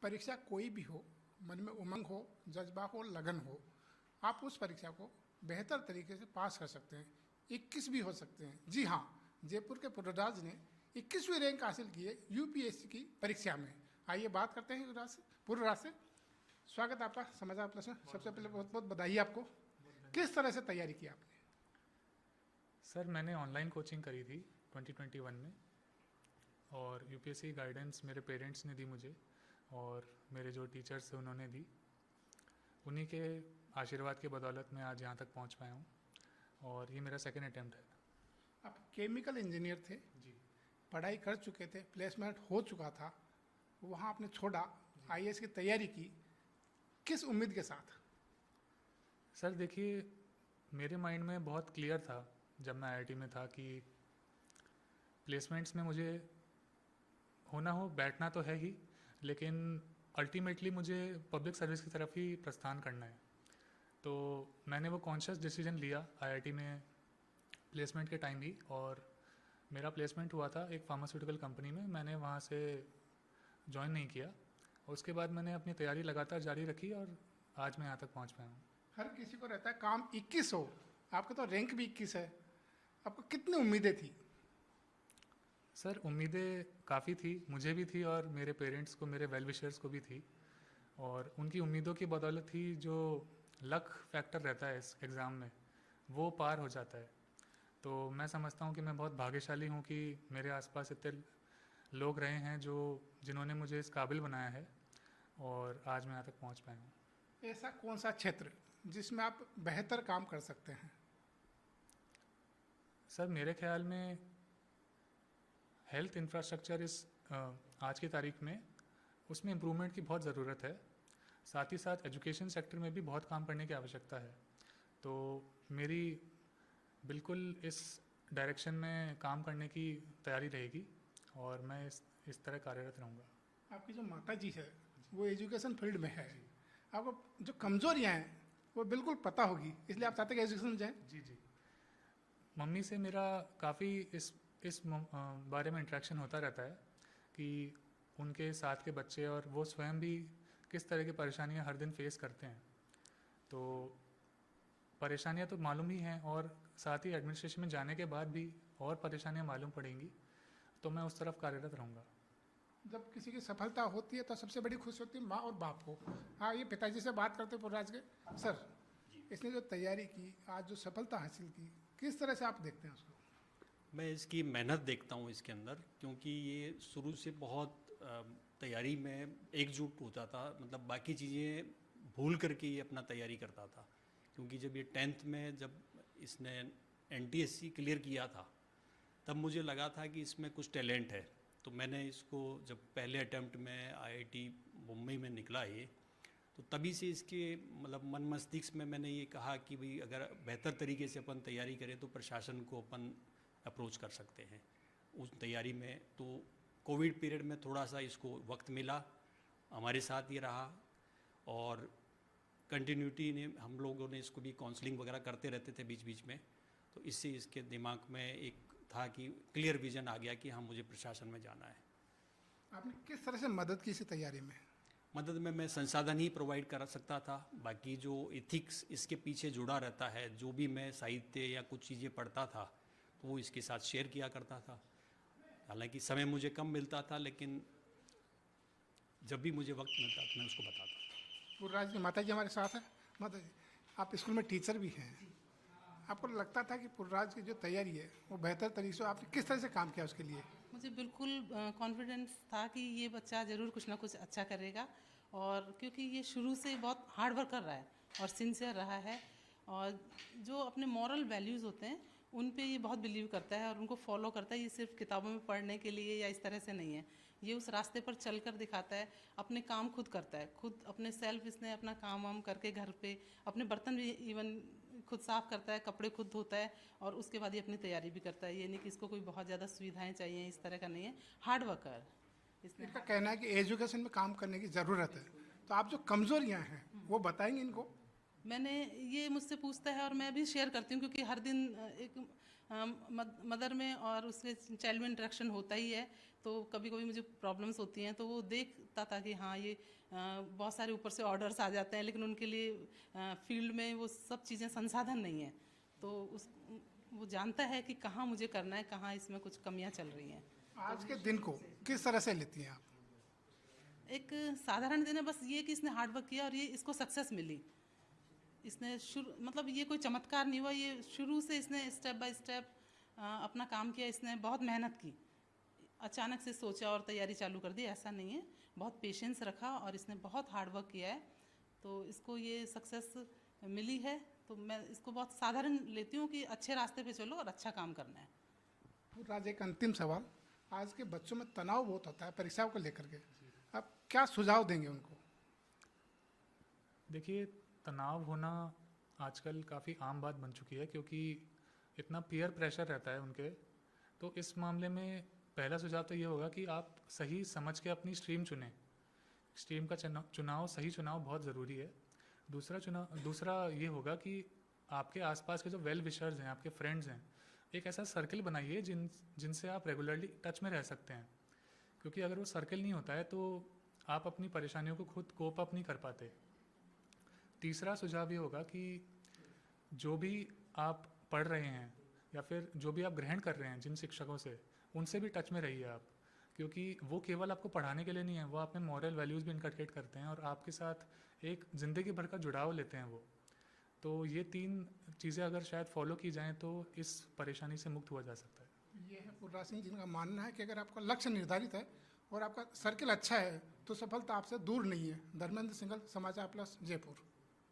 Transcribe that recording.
परीक्षा कोई भी हो, मन में उमंग हो, जज्बा हो, लगन हो, आप उस परीक्षा को बेहतर तरीके से पास कर सकते हैं। 21 भी हो सकते हैं। जी हाँ, जयपुर के पूर्वराज ने 21वीं रैंक हासिल की है यूपीएससी की परीक्षा में। आइए बात करते हैं पूर्वराज से। स्वागत आपका समाचार प्लस में। सबसे पहले बहुत बहुत बधाई आपको। किस तरह से तैयारी की आपने? सर, मैंने ऑनलाइन कोचिंग करी थी 2021 में, और यूपीएससी गाइडेंस मेरे पेरेंट्स ने दी मुझे, और मेरे जो टीचर्स थे उन्होंने दी। उन्हीं के आशीर्वाद की बदौलत मैं आज यहाँ तक पहुँच पाया हूँ, और ये मेरा सेकेंड अटैम्प्ट है। आप केमिकल इंजीनियर थे, जी। पढ़ाई कर चुके थे, प्लेसमेंट हो चुका था, वहाँ आपने छोड़ा, आईएएस की तैयारी की, किस उम्मीद के साथ? सर देखिए, मेरे माइंड में बहुत क्लियर था जब मैं आईआईटी में था कि प्लेसमेंट्स में मुझे होना हो, बैठना तो है ही, लेकिन अल्टीमेटली मुझे पब्लिक सर्विस की तरफ ही प्रस्थान करना है। तो मैंने वो कॉन्शियस डिसीजन लिया आईआईटी में प्लेसमेंट के टाइम ही, और मेरा प्लेसमेंट हुआ था एक फार्मास्यूटिकल कंपनी में। मैंने वहाँ से ज्वाइन नहीं किया, और उसके बाद मैंने अपनी तैयारी लगातार जारी रखी, और आज मैं यहाँ तक पहुँच पाया हूँ। हर किसी को रहता है काम 21 हो, आपका तो रैंक भी 21 है। आपको कितनी उम्मीदें थी? सर, उम्मीदें काफ़ी थी, मुझे भी थी और मेरे पेरेंट्स को, मेरे वेल विशर्स को भी थी, और उनकी उम्मीदों की बदौलत ही जो लक फैक्टर रहता है इस एग्ज़ाम में, वो पार हो जाता है। तो मैं समझता हूँ कि मैं बहुत भाग्यशाली हूँ कि मेरे आसपास इतने लोग रहे हैं जिन्होंने मुझे इस काबिल बनाया है, और आज मैं यहाँ तक पहुँच पाया हूँ। ऐसा कौन सा क्षेत्र जिसमें आप बेहतर काम कर सकते हैं? सर, मेरे ख्याल में हेल्थ इंफ्रास्ट्रक्चर आज की तारीख में उसमें इम्प्रूवमेंट की बहुत ज़रूरत है। साथ ही साथ एजुकेशन सेक्टर में भी बहुत काम करने की आवश्यकता है। तो मेरी बिल्कुल इस डायरेक्शन में काम करने की तैयारी रहेगी, और मैं इस तरह कार्यरत रहूँगा। आपकी जो माता जी है वो एजुकेशन फील्ड में है, आपको जो कमजोरियां हैं वो बिल्कुल पता होगी, इसलिए आप चाहते हैं कि एजुकेशन में जाएं। जी जी। मम्मी से मेरा काफ़ी बारे में इंटरेक्शन होता रहता है कि उनके साथ के बच्चे और वो स्वयं भी किस तरह की परेशानियां हर दिन फेस करते हैं। तो परेशानियां तो मालूम ही हैं, और साथ ही एडमिनिस्ट्रेशन में जाने के बाद भी और परेशानियां मालूम पड़ेंगी, तो मैं उस तरफ कार्यरत रहूँगा। जब किसी की सफलता होती है तो सबसे बड़ी खुशी होती है माँ और बाप को। हाँ, ये पिताजी से बात करते पूर्वराज के। सर, इसने जो तैयारी की, आज जो सफलता हासिल की, किस तरह से आप देखते हैं उसको? मैं इसकी मेहनत देखता हूँ इसके अंदर, क्योंकि ये शुरू से बहुत तैयारी में एकजुट होता था, मतलब बाकी चीज़ें भूल करके ये अपना तैयारी करता था। क्योंकि जब ये 10th में जब इसने एनटीएससी क्लियर किया था, तब मुझे लगा था कि इसमें कुछ टैलेंट है। तो मैंने इसको जब पहले अटैम्प्ट में आईआईटी मुंबई में निकला ये, तो तभी से इसके मतलब मन मस्तिष्क में मैंने ये कहा कि भाई अगर बेहतर तरीके से अपन तैयारी करें तो प्रशासन को अपन अप्रोच कर सकते हैं उस तैयारी में। तो कोविड पीरियड में थोड़ा सा इसको वक्त मिला, हमारे साथ ये रहा, और कंटिन्यूटी ने हम लोगों ने इसको भी काउंसलिंग वगैरह करते रहते थे बीच बीच में। तो इससे इसके दिमाग में एक था कि क्लियर विजन आ गया कि हाँ, मुझे प्रशासन में जाना है। आपने किस तरह से मदद की इसी तैयारी में? मदद में मैं संसाधन ही प्रोवाइड कर सकता था, बाकी जो इथिक्स इसके पीछे जुड़ा रहता है, जो भी मैं साहित्य या कुछ चीज़ें पढ़ता था तो वो इसके साथ शेयर किया करता था। हालांकि समय मुझे कम मिलता था, लेकिन जब भी मुझे वक्त मिलता था मैं उसको बताता था। पूर्वराज की माता जी हमारे साथ है। माता जी, आप स्कूल में टीचर भी हैं, आपको लगता था कि पूर्वराज की जो तैयारी है वो बेहतर तरीके से, आपने किस तरह से काम किया उसके लिए? मुझे बिल्कुल कॉन्फिडेंस था कि ये बच्चा ज़रूर कुछ ना कुछ अच्छा करेगा, और क्योंकि ये शुरू से बहुत हार्ड वर्क कर रहा है और सिंसियर रहा है, और जो अपने मॉरल वैल्यूज़ होते हैं उन पे ये बहुत बिलीव करता है और उनको फॉलो करता है। ये सिर्फ किताबों में पढ़ने के लिए या इस तरह से नहीं है, ये उस रास्ते पर चल कर दिखाता है। अपने काम खुद करता है, खुद अपने सेल्फ इसने अपना काम वाम करके घर पे अपने बर्तन भी इवन खुद साफ़ करता है, कपड़े खुद धोता है, और उसके बाद ये अपनी तैयारी भी करता है। ये नहीं कि इसको कोई बहुत ज़्यादा सुविधाएं चाहिए, इस तरह का नहीं है। हार्ड वर्कर इसने। इनका कहना है कि एजुकेशन में काम करने की ज़रूरत है, तो आप जो कमजोरियां हैं वो बताएंगे इनको? मैंने ये मुझसे पूछता है और मैं भी शेयर करती हूँ, क्योंकि हर दिन एक मदर में और उसके चाइल्ड में इंटरेक्शन होता ही है। तो कभी कभी मुझे प्रॉब्लम्स होती हैं, तो वो देखता था कि हाँ ये बहुत सारे ऊपर से ऑर्डर्स आ जाते हैं, लेकिन उनके लिए फील्ड में वो सब चीज़ें संसाधन नहीं है, तो वो जानता है कि कहाँ मुझे करना है, कहाँ इसमें कुछ कमियाँ चल रही हैं। आज के दिन को किस तरह से लेती हैं आप? एक साधारण दिन है, बस ये कि इसने हार्ड वर्क किया और ये इसको सक्सेस मिली। इसने मतलब ये कोई चमत्कार नहीं हुआ, ये शुरू से इसने स्टेप बाय स्टेप अपना काम किया, इसने बहुत मेहनत की, अचानक से सोचा और तैयारी चालू कर दी, ऐसा नहीं है। बहुत पेशेंस रखा और इसने बहुत हार्ड वर्क किया है, तो इसको ये सक्सेस मिली है। तो मैं इसको बहुत साधारण लेती हूँ कि अच्छे रास्ते पे चलो और अच्छा काम करना है। राज, एक अंतिम सवाल, आज के बच्चों में तनाव बहुत होता है परीक्षाओं को लेकर के, आप क्या सुझाव देंगे उनको? देखिए, तनाव होना आजकल काफ़ी आम बात बन चुकी है, क्योंकि इतना पीयर प्रेशर रहता है उनके। तो इस मामले में पहला सुझाव तो ये होगा कि आप सही समझ के अपनी स्ट्रीम चुनें। स्ट्रीम का चुनाव सही चुनाव बहुत ज़रूरी है। दूसरा ये होगा कि आपके आसपास के जो वेल विशर्स हैं, आपके फ्रेंड्स हैं, एक ऐसा सर्कल बनाइए जिनसे आप रेगुलरली टच में रह सकते हैं, क्योंकि अगर वो सर्कल नहीं होता है तो आप अपनी परेशानियों को खुद कोप अप नहीं कर पाते। तीसरा सुझाव ये होगा कि जो भी आप पढ़ रहे हैं या फिर जो भी आप ग्रहण कर रहे हैं जिन शिक्षकों से, उनसे भी टच में रहिए आप, क्योंकि वो केवल आपको पढ़ाने के लिए नहीं है, वो आप में मॉरल वैल्यूज़ भी इनकलकेट करते हैं और आपके साथ एक ज़िंदगी भर का जुड़ाव लेते हैं वो। तो ये 3 चीज़ें अगर शायद फॉलो की जाएं तो इस परेशानी से मुक्त हुआ जा सकता है। ये है पुर्राज सिंह जिनका मानना है कि अगर आपका लक्ष्य निर्धारित है और आपका सर्कल अच्छा है तो सफलता आपसे दूर नहीं है। धर्मेंद्र सिंघल, समाचार प्लस, जयपुर।